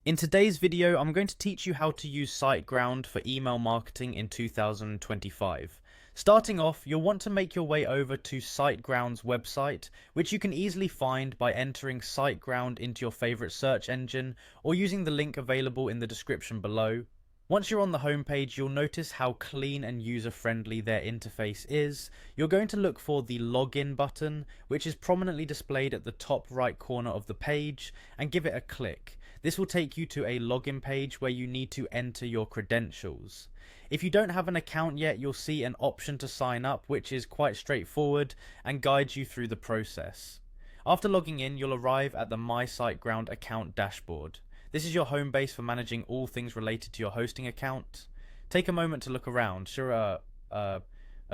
In today's video, I'm going to teach you how to use Siteground for email marketing in 2025. Starting off, you'll want to make your way over to Siteground's website, which you can easily find by entering Siteground into your favorite search engine or using the link available in the description below. Once you're on the homepage, you'll notice how clean and user-friendly their interface is. You're going to look for the login button, which is prominently displayed at the top right corner of the page, and give it a click. This will take you to a login page where you need to enter your credentials. If you don't have an account yet, you'll see an option to sign up, which is quite straightforward and guides you through the process. After logging in, you'll arrive at the My Siteground account dashboard. This is your home base for managing all things related to your hosting account. Take a moment to look around. Sure,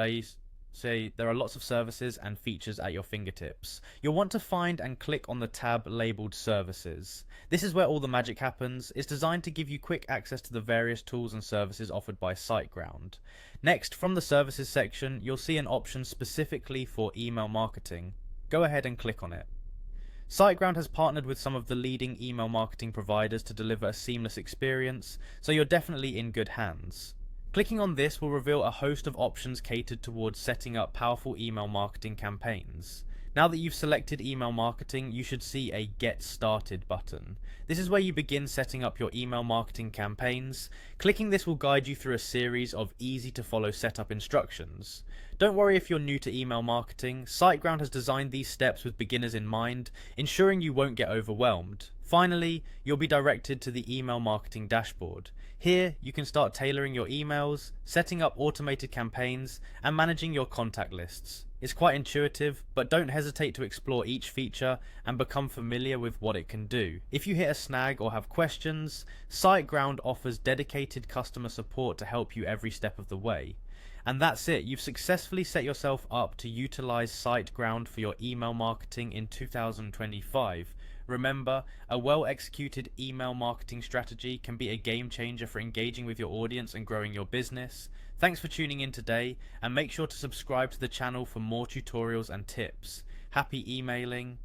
you say there are lots of services and features at your fingertips. You'll want to find and click on the tab labeled Services. This is where all the magic happens. It's designed to give you quick access to the various tools and services offered by Siteground. Next, from the Services section, you'll see an option specifically for email marketing. Go ahead and click on it. Siteground has partnered with some of the leading email marketing providers to deliver a seamless experience, so you're definitely in good hands. Clicking on this will reveal a host of options catered towards setting up powerful email marketing campaigns. Now that you've selected email marketing, you should see a Get Started button. This is where you begin setting up your email marketing campaigns. Clicking this will guide you through a series of easy to follow setup instructions. Don't worry if you're new to email marketing. Siteground has designed these steps with beginners in mind, ensuring you won't get overwhelmed. Finally, you'll be directed to the email marketing dashboard. Here, you can start tailoring your emails, setting up automated campaigns, and managing your contact lists. It's quite intuitive, but don't hesitate to explore each feature and become familiar with what it can do. If you hit a snag or have questions, Siteground offers dedicated customer support to help you every step of the way. And that's it, you've successfully set yourself up to utilize Siteground for your email marketing in 2025. Remember, a well-executed email marketing strategy can be a game changer for engaging with your audience and growing your business. Thanks for tuning in today, and make sure to subscribe to the channel for more tutorials and tips. Happy emailing!